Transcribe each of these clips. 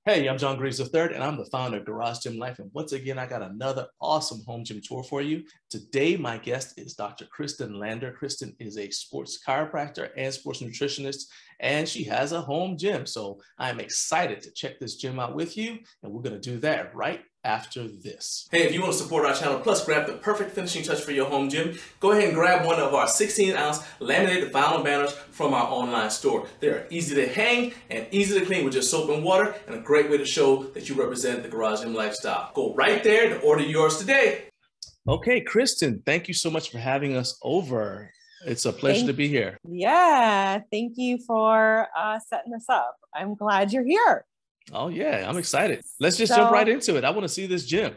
Hey, I'm John Greaves III, and I'm the founder of Garage Gym Life. And once again, I got another awesome home gym tour for you. Today, my guest is Dr. Kristin Lander. Kristin is a sports chiropractor and sports nutritionist, and she has a home gym. So I'm excited to check this gym out with you, and we're going to do that right after this. Hey, if you want to support our channel, plus grab the perfect finishing touch for your home gym, go ahead and grab one of our 16-ounce laminated vinyl banners from our online store. They are easy to hang and easy to clean with just soap and water, and a great way to show that you represent the Garage Gym lifestyle. Go right there to order yours today. Okay, Kristin, thank you so much for having us over. It's a pleasure to be here. Yeah, thank you for setting this up. I'm glad you're here. Oh yeah, I'm excited. Let's just jump right into it. I want to see this gym.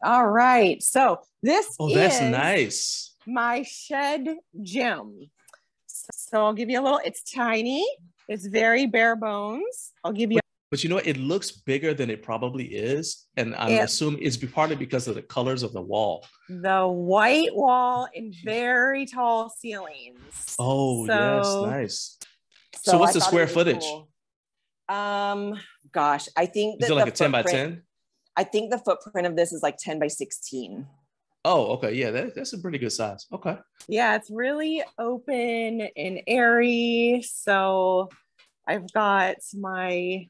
All right. So this that's nice. My shed gym. So I'll give you a little, it's tiny. It's very bare bones. I'll give you. But you know what? It looks bigger than it probably is. And I'm assuming it's partly because of the colors of the wall. The white wall and very tall ceilings. Oh, yes. Nice. So what's the square footage? Cool. Gosh, I think that is it like a 10 by 10? I think the footprint of this is like 10 by 16. Oh, okay. Yeah, that's a pretty good size. Okay. Yeah, it's really open and airy. So I've got my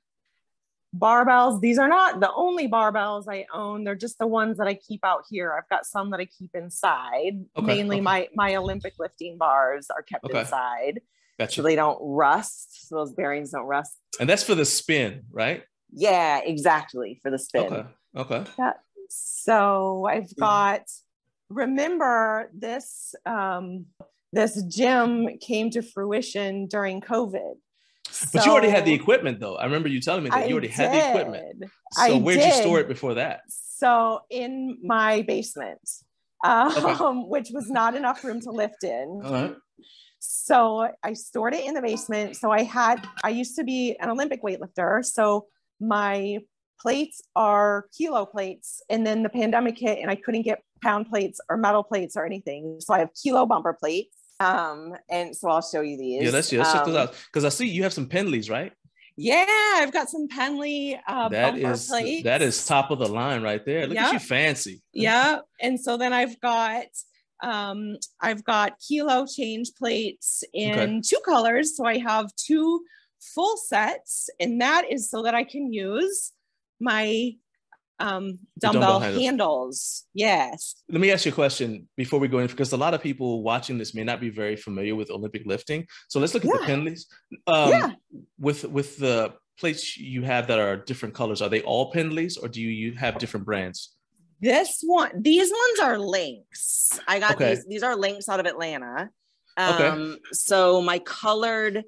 barbells. These are not the only barbells I own. They're just the ones that I keep out here. I've got some that I keep inside. Mainly my Olympic lifting bars are kept inside. Gotcha. So they don't rust. So those bearings don't rust. And that's for the spin, right? Yeah, exactly. For the spin. Okay. Yeah. So I've got, remember this, this gym came to fruition during COVID. But you already had the equipment though. I remember you telling me that you already had the equipment. So where'd you store it before that? So in my basement, which was not enough room to lift in. All right. So I stored it in the basement. So I used to be an Olympic weightlifter. So my plates are kilo plates. And then the pandemic hit and I couldn't get pound plates or metal plates or anything. So I have kilo bumper plates. And so I'll show you these. Yeah, let's check this out. Because I see you have some Pendlays, right? Yeah, I've got some Pendlay bumper plates. That is top of the line right there. Look at you fancy. Yeah. And so then I've got kilo change plates in two colors. So I have two full sets, and that is so that I can use my dumbbell handles. Yes. Let me ask you a question before we go in, because a lot of people watching this may not be very familiar with Olympic lifting. So let's look at the Pendlays. With the plates you have that are different colors, are they all Pendlays or do you have different brands? These ones are Lynx. I got these are Lynx out of Atlanta. So my colored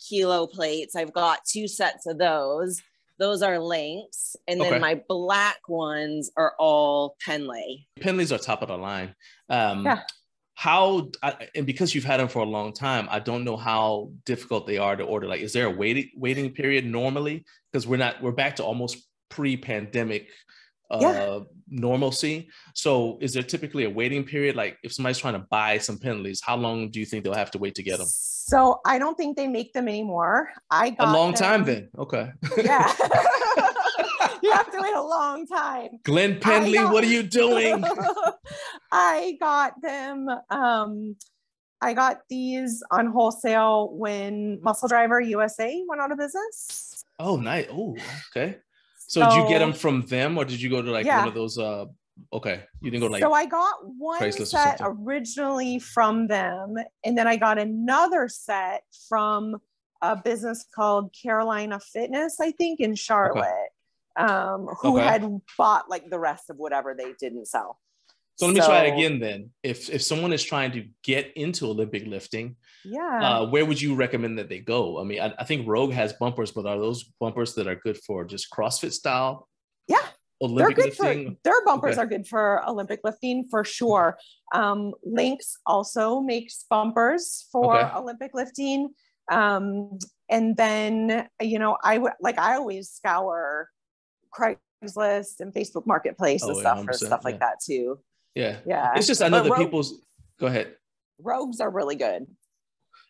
kilo plates, I've got two sets of those. Those are Lynx. And then my black ones are all Pendlay. Pendlays are top of the line. And because you've had them for a long time, I don't know how difficult they are to order. Like, is there a waiting period normally? Because we're back to almost pre-pandemic normalcy. So is there typically a waiting period? Like if somebody's trying to buy some Pendlays, how long do you think they'll have to wait to get them? So I don't think they make them anymore. I got a long time then. Okay. Yeah. You have to wait a long time. Glenn Pendlay, what are you doing? I got them. I got these on wholesale when Muscle Driver USA went out of business. Oh, nice. Oh, okay. So did you get them from them or did you go to like one of those? You didn't go to like. So I got one set originally from them, and then I got another set from a business called Carolina Fitness, I think, in Charlotte, who had bought like the rest of whatever they didn't sell. So let me try it again then. If someone is trying to get into Olympic lifting, where would you recommend that they go? I mean, I think Rogue has bumpers, but are those bumpers that are good for just CrossFit style? Yeah. Olympic lifting? Their bumpers are good for Olympic lifting for sure. Lynx also makes bumpers for Olympic lifting. And then, I always scour Craigslist and Facebook Marketplace and stuff for stuff like that too. Yeah. It's just, I know that go ahead. Rogues are really good.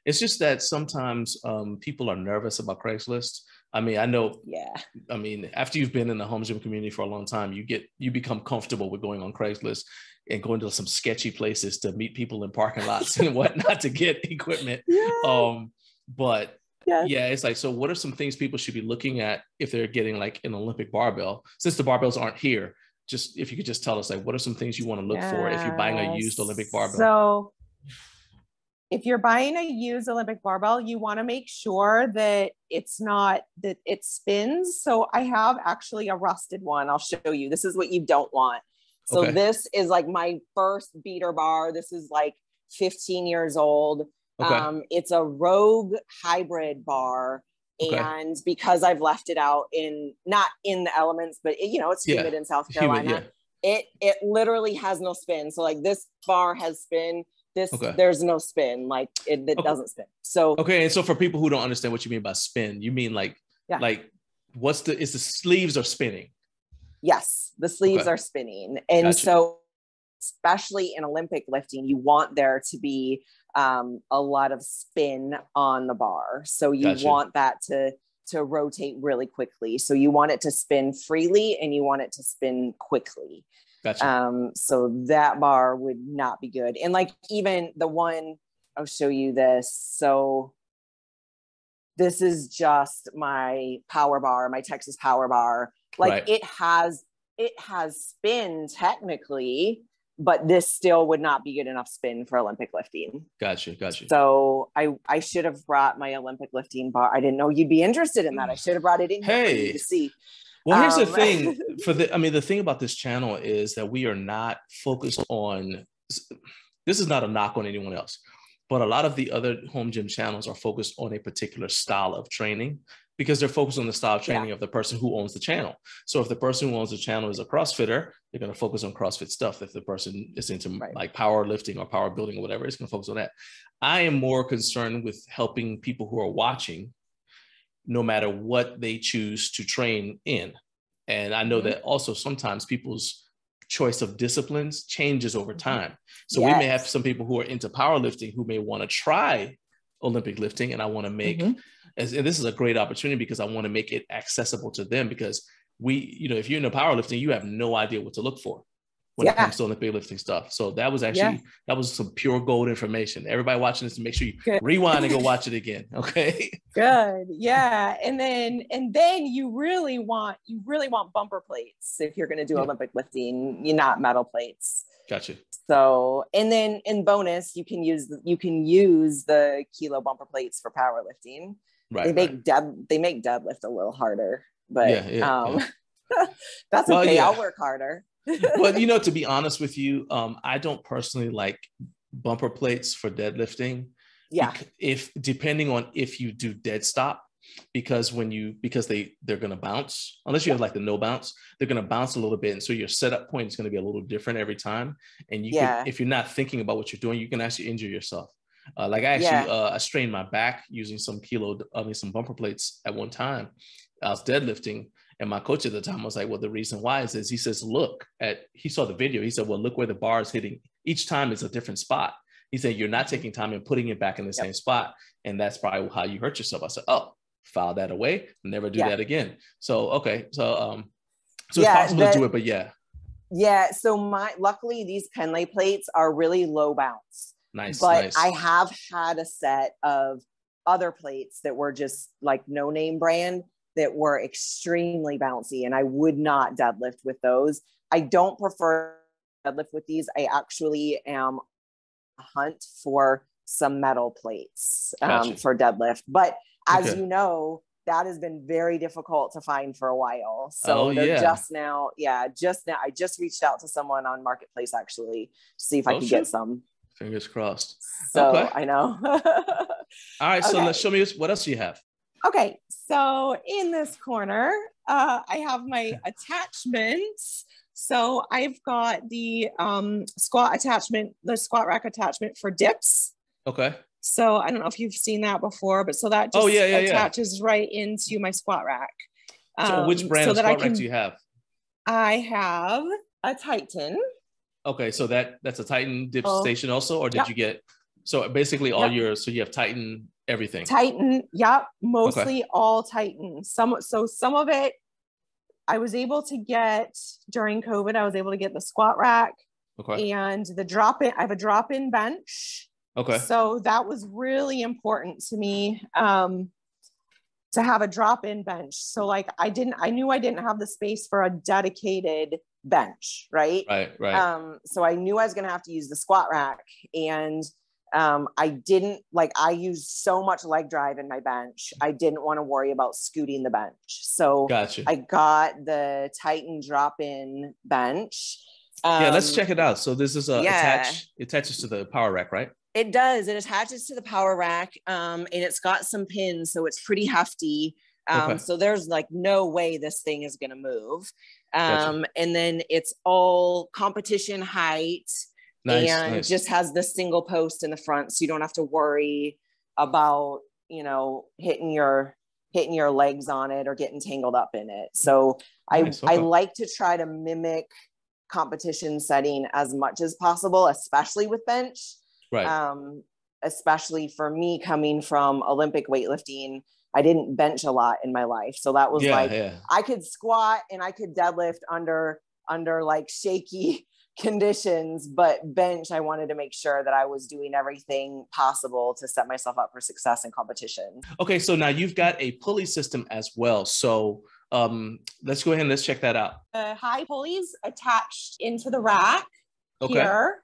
It's just that sometimes people are nervous about Craigslist. I mean, I know, Yeah. I mean, after you've been in the home gym community for a long time, you become comfortable with going on Craigslist and going to some sketchy places to meet people in parking lots and whatnot to get equipment. Yeah. But Yes. yeah, it's like, so what are some things people should be looking at if they're getting like an Olympic barbell? Since the barbells aren't here, just if you could just tell us, like, what are some things you want to look for if you're buying a used Olympic barbell? So if you're buying a used Olympic barbell, you want to make sure that it's not, that it spins. So I have actually a rusted one. I'll show you. This is what you don't want. So Okay. this is like my first beater bar. This is like 15 years old. Okay. It's a Rogue hybrid bar. Okay. And because I've left it out not in the elements, but it's humid in South Carolina. It literally has no spin. So like this bar has spin. There's no spin. Like it doesn't spin. So okay. And so for people who don't understand what you mean by spin, you mean like is the sleeves are spinning? Yes, the sleeves are spinning. And so especially in Olympic lifting, you want there to be a lot of spin on the bar. So you want that to rotate really quickly. So you want it to spin freely and you want it to spin quickly. So that bar would not be good. And like even the one, I'll show you this. So this is just my power bar, my Texas power bar. Like it has spin technically, but this still would not be good enough spin for Olympic lifting. Gotcha. So I should have brought my Olympic lifting bar. I didn't know you'd be interested in that. I should have brought it in here for you to see. Well, here's the thing the thing about this channel is that we are not focused on, this is not a knock on anyone else, but a lot of the other home gym channels are focused on a particular style of training because they're focused on the style of training of the person who owns the channel. So if the person who owns the channel is a CrossFitter, they're going to focus on CrossFit stuff. If the person is into like powerlifting or power building or whatever, it's going to focus on that. I am more concerned with helping people who are watching, no matter what they choose to train in. And I know that also sometimes people's choice of disciplines changes over time. So we may have some people who are into powerlifting who may want to try Olympic lifting, and I want to make, and this is a great opportunity because I want to make it accessible to them, because if you're into powerlifting, you have no idea what to look for when it comes to Olympic lifting stuff. So that was actually, that was some pure gold information. Everybody watching this, to make sure you rewind and go watch it again. Okay. Good. Yeah. And then you really want bumper plates if you're going to do Olympic lifting, not metal plates. Gotcha. So, and then in bonus, you can use the kilo bumper plates for powerlifting. Right. They make deadlift a little harder, but that's okay. I'll work harder. But to be honest with you, I don't personally like bumper plates for deadlifting. If depending on if you do dead stop, because they're going to bounce, unless you have like the no bounce, they're going to bounce a little bit, and so your setup point is going to be a little different every time. And if you're not thinking about what you're doing, you can actually injure yourself. I strained my back using some bumper plates at one time. I was deadlifting. And my coach at the time was like, well, the reason why is he says, he saw the video. He said, well, look where the bar is hitting. Each time is a different spot. He said, you're not taking time and putting it back in the same spot. And that's probably how you hurt yourself. I said, file that away. Never do that again. So, okay. So it's possible to do it, but Yeah. So luckily these Pendlay plates are really low bounce. Nice. I have had a set of other plates that were just like no name brand that were extremely bouncy, and I would not deadlift with those. I don't prefer deadlift with these. I actually am hunt for some metal plates for deadlift. But as you know, that has been very difficult to find for a while. So just now, I just reached out to someone on Marketplace actually to see if I could get some. Fingers crossed. So I know. All right. So let's show me what else you have. Okay, so in this corner, I have my attachments. So I've got the squat attachment, the squat rack attachment for dips. Okay. So I don't know if you've seen that before, but so that just attaches right into my squat rack. So which brand of squat rack do you have? I have a Titan. Okay, so that's a Titan dip station also, or did you get, so basically so you have Titan Everything. Titan. Yep. Okay. Mostly all Titan. Some of it I was able to get during COVID. I was able to get the squat rack Okay. and the drop in. I have a drop in bench. Okay. So that was really important to me. To have a drop-in bench. So like I knew I didn't have the space for a dedicated bench, right? Right. So I knew I was going to have to use the squat rack, and I used so much leg drive in my bench. I didn't want to worry about scooting the bench. So Gotcha. I got the Titan drop-in bench. Yeah, let's check it out. So this is attaches to the power rack, right? It does. It attaches to the power rack, and it's got some pins, so it's pretty hefty. Okay. So there's like no way this thing is going to move. Gotcha. And then it's all competition height, Nice. just has this single post in the front, so you don't have to worry about hitting your legs on it or getting tangled up in it. So Nice. Okay. I like to try to mimic competition setting as much as possible, especially with bench. Right. Especially for me coming from Olympic weightlifting, I didn't bench a lot in my life. So that was I could squat and I could deadlift under like shaky conditions, but bench, I wanted to make sure that I was doing everything possible to set myself up for success in competition. Okay. So now you've got a pulley system as well. So let's go ahead and let's check that out. The high pulleys attached into the rack here.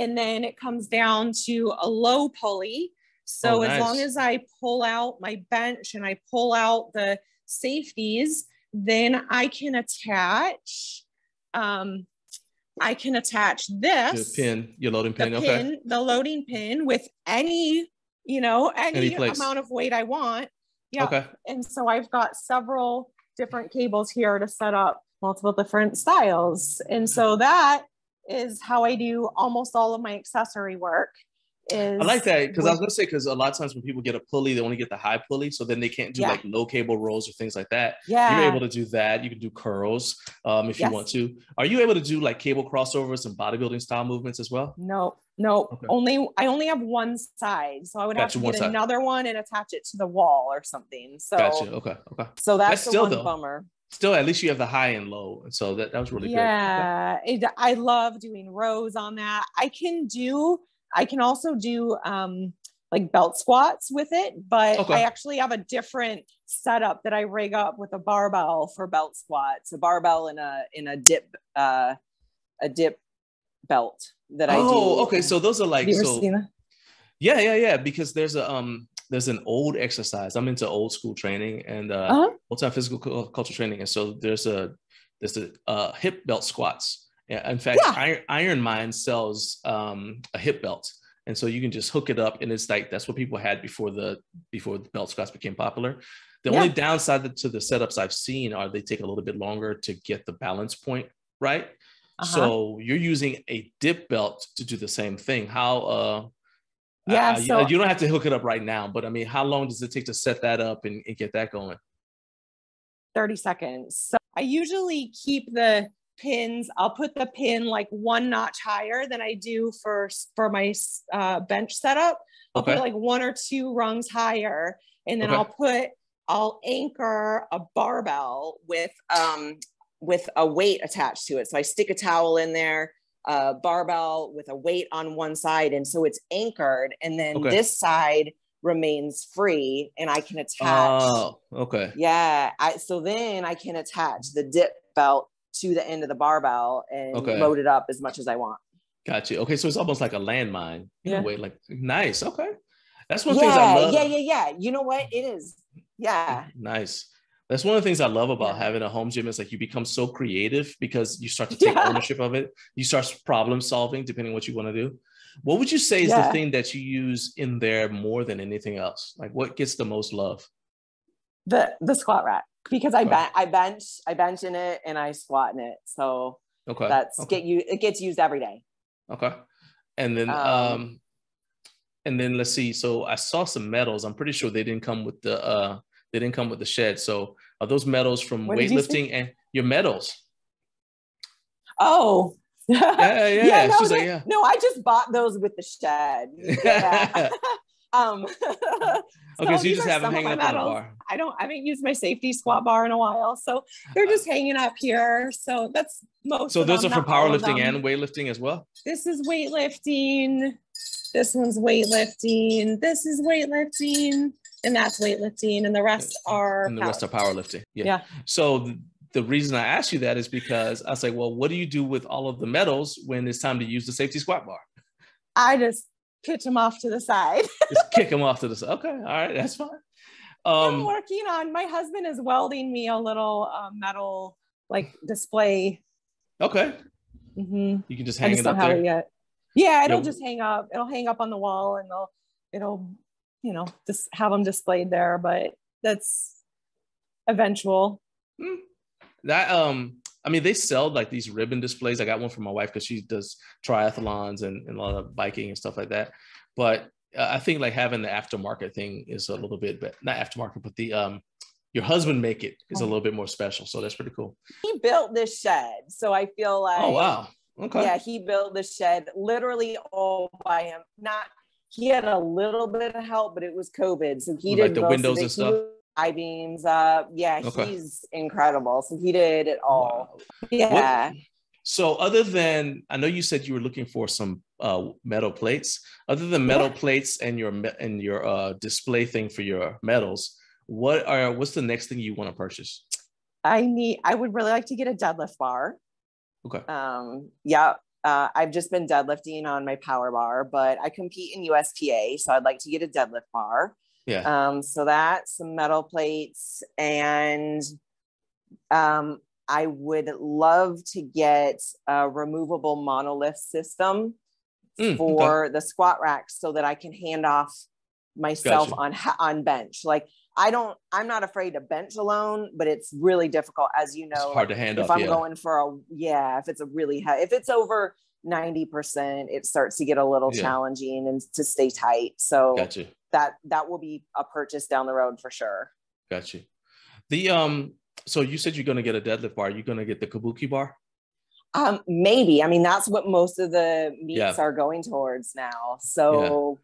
And then it comes down to a low pulley. So as long as I pull out my bench and I pull out the safeties, then I can attach this pin, your loading pin, the loading pin with any amount of weight I want. Yeah. Okay. And so I've got several different cables here to set up multiple different styles. And so that is how I do almost all of my accessory work. I like that, because I was going to say, because a lot of times when people get a pulley, they only get the high pulley, so then they can't do like low cable rolls or things like that. Yeah. You're able to do that. You can do curls if you want to. Are you able to do like cable crossovers and bodybuilding style movements as well? No. Okay. I only have one side, so I would have to get another one and attach it to the wall or something. So gotcha. Okay. So that's the one bummer. Still, at least you have the high and low, and so that was really good. Yeah, I love doing rows on that. I can also do like belt squats with it, but I actually have a different setup that I rig up with a barbell for belt squats, a barbell in a dip belt that I do. Oh, okay. So those are like, yeah. Because there's an old exercise. I'm into old school training and old time physical culture training, and so there's a hip belt squats. Yeah, in fact, Iron Mind sells a hip belt, and so you can just hook it up, and it's like that's what people had before the belt squats became popular. The only downside to the setups I've seen are they take a little bit longer to get the balance point right. So you're using a dip belt to do the same thing. How you don't have to hook it up right now, but I mean, how long does it take to set that up and get that going? 30 seconds. So I usually keep the pins. I'll put the pin like one notch higher than I do for my bench setup. I'll put it like one or two rungs higher, and then I'll anchor a barbell with a weight attached to it. So I stick a towel in there, barbell with a weight on one side, and so it's anchored, and then this side remains free, and I can attach. Oh, okay. Yeah, so then I can attach the dip belt to the end of the barbell and load it up as much as I want. Gotcha. Okay, so it's almost like a landmine in a way. Like, nice. Okay, that's one of the things I love. Yeah. You know what? It is. Yeah. Nice. That's one of the things I love about having a home gym is like you become so creative because you start to take ownership of it. You start problem solving depending on what you want to do. What would you say is the thing that you use in there more than anything else? Like what gets the most love? The squat rack, because I bench in it and I squat in it. So it gets used every day. Okay. And then let's see. So I saw some medals. I'm pretty sure they didn't come with the shed. So are those medals from weightlifting and your medals? Oh, yeah. No, I just bought those with the shed. Yeah. Okay, so you these just are have them some of hanging my up on the medals. bar. I haven't used my safety squat bar in a while, so they're just hanging up here. So that's most So of those them, are for not all of powerlifting them. and weightlifting as well? This is weightlifting. This one's weightlifting. This is weightlifting. And that's weightlifting. And the rest are And the rest are powerlifting. Yeah. So the reason I asked you that is because I was like, well, what do you do with all of the medals when it's time to use the safety squat bar? I just pitch them off to the side. Just kick them off to the side. Okay, all right, that's fine. I'm working on, my husband is welding me a little metal like display. Okay. Mm-hmm. You can just hang it up there. Yet. Yeah, it'll just hang up. It'll hang up on the wall, and it'll just have them displayed there. But that's eventual. That I mean, they sell like these ribbon displays. I got one for my wife because she does triathlons and a lot of biking and stuff like that. But I think like having the aftermarket thing is a little bit, but not aftermarket, but the your husband make it is a little bit more special. So that's pretty cool. He built this shed, so I feel like, oh wow, okay, yeah, he built this shed literally all by him. He had a little bit of help, but it was COVID, so he did like the windows and stuff. I-beams up. Yeah, okay. He's incredible. So he did it all. Wow. Yeah. So other than, I know you said you were looking for some metal plates. Other than metal plates and your display thing for your medals, what's the next thing you want to purchase? I would really like to get a deadlift bar. Okay. I've just been deadlifting on my power bar, but I compete in USPA, so I'd like to get a deadlift bar. Yeah. So that's some metal plates, and I would love to get a removable monolift system for the squat racks so that I can hand off myself on bench. Like I'm not afraid to bench alone, but it's really difficult, as you know. It's hard to hand off. If I'm going for if it's a really high, if it's over 90%, it starts to get a little challenging and to stay tight. So that will be a purchase down the road for sure. Got you. So you said you're going to get a deadlift bar. Are you going to get the kabuki bar? Maybe. I mean, that's what most of the meets are going towards now. So,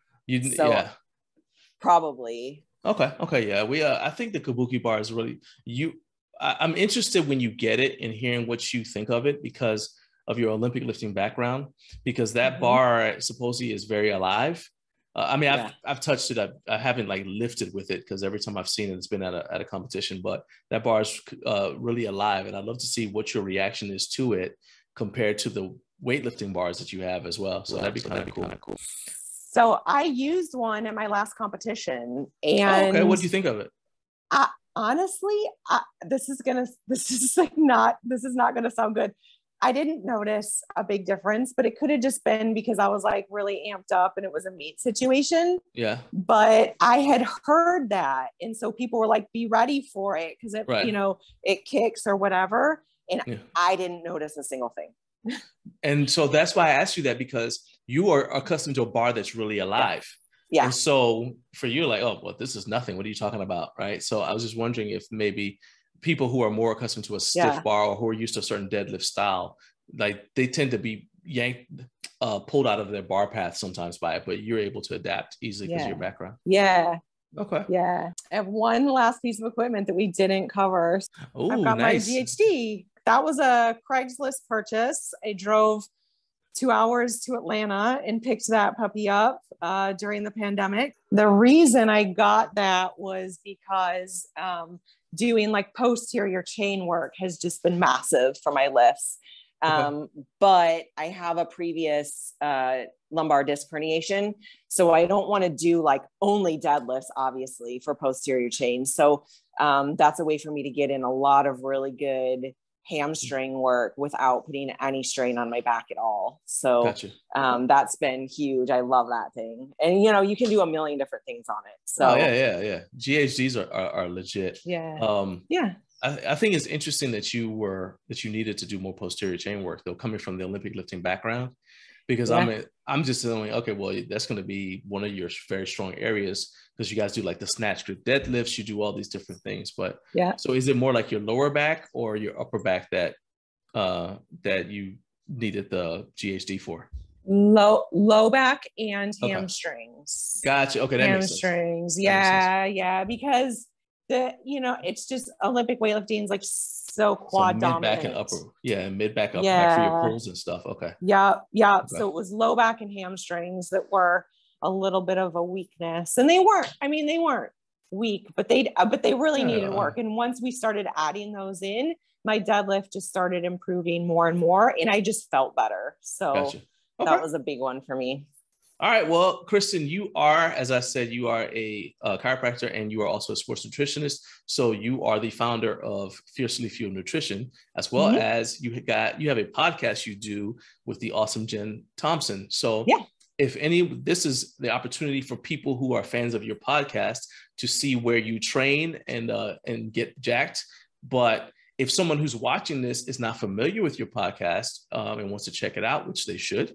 probably. Okay. Yeah. I think the kabuki bar is really, I'm interested when you get it and hearing what you think of it because of your Olympic lifting background, because that bar supposedly is very alive. I mean, I've touched it. I haven't like lifted with it because every time I've seen it, it's been at a competition, but that bar is really alive. And I'd love to see what your reaction is to it compared to the weightlifting bars that you have as well. So that'd be kind of cool. So I used one at my last competition, and what do you think of it? Honestly, this is not gonna sound good. I didn't notice a big difference, but it could have just been because I was like really amped up and it was a meet situation. Yeah. But I had heard that. And so people were like, be ready for it because it, it kicks or whatever. And I didn't notice a single thing. And so that's why I asked you that, because you are accustomed to a bar that's really alive. Yeah. And so for you, like, oh, well, this is nothing. What are you talking about? Right. So I was just wondering if maybe people who are more accustomed to a stiff bar or who are used to a certain deadlift style, like they tend to be pulled out of their bar path sometimes by it, but you're able to adapt easily because of your background. Yeah. Okay. Yeah. I have one last piece of equipment that we didn't cover. Ooh, I've got my GHD. That was a Craigslist purchase. I drove 2 hours to Atlanta and picked that puppy up during the pandemic. The reason I got that was because doing like posterior chain work has just been massive for my lifts. But I have a previous lumbar disc herniation. So I don't want to do like only deadlifts, obviously, for posterior chain. So that's a way for me to get in a lot of really good hamstring work without putting any strain on my back at all. So that's been huge. I love that thing. And, you can do a million different things on it. So yeah. GHDs are legit. Yeah. I think it's interesting that you needed to do more posterior chain work, though, coming from the Olympic lifting background, because I'm just saying, okay, well, that's going to be one of your very strong areas because you guys do like the snatch grip deadlifts, you do all these different things. But so is it more like your lower back or your upper back that you needed the GHD for? Low back and Okay. hamstrings. Gotcha. Okay, that makes sense. Hamstrings. That makes sense. Yeah, because it's just Olympic weightlifting is like so quad mid back dominant. and upper, mid back, upper back for your Yeah. pulls and stuff. Okay. Yeah. Okay. So it was low back and hamstrings that were a little bit of a weakness, and they weren't weak, but they really needed work. And once we started adding those in, my deadlift just started improving more and more, and I just felt better. So Gotcha. Okay. That was a big one for me. All right. Well, Kristin, you are, as I said, you are a chiropractor and you are also a sports nutritionist. So you are the founder of Fiercely Fueled Nutrition, as well as you have a podcast you do with the awesome Jen Thompson. So this is the opportunity for people who are fans of your podcast to see where you train and get jacked. But if someone who's watching this is not familiar with your podcast and wants to check it out, which they should,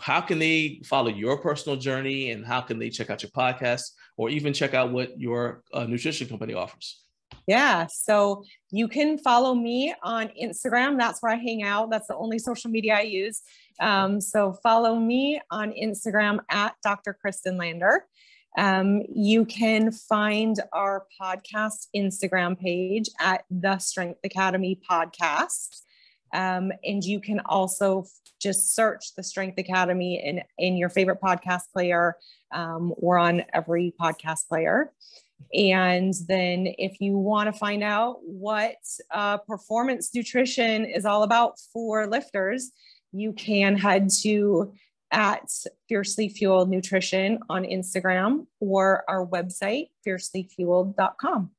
how can they follow your personal journey, and how can they check out your podcast or even check out what your nutrition company offers? Yeah. So you can follow me on Instagram. That's where I hang out. That's the only social media I use. So follow me on Instagram at Dr. Kristin Lander. You can find our podcast Instagram page at The Strength Academy Podcast. And you can also just search the Strength Academy in your favorite podcast player. We're on every podcast player. And then if you want to find out what performance nutrition is all about for lifters, you can head to at Fiercely Fueled Nutrition on Instagram or our website, fiercelyfueled.com.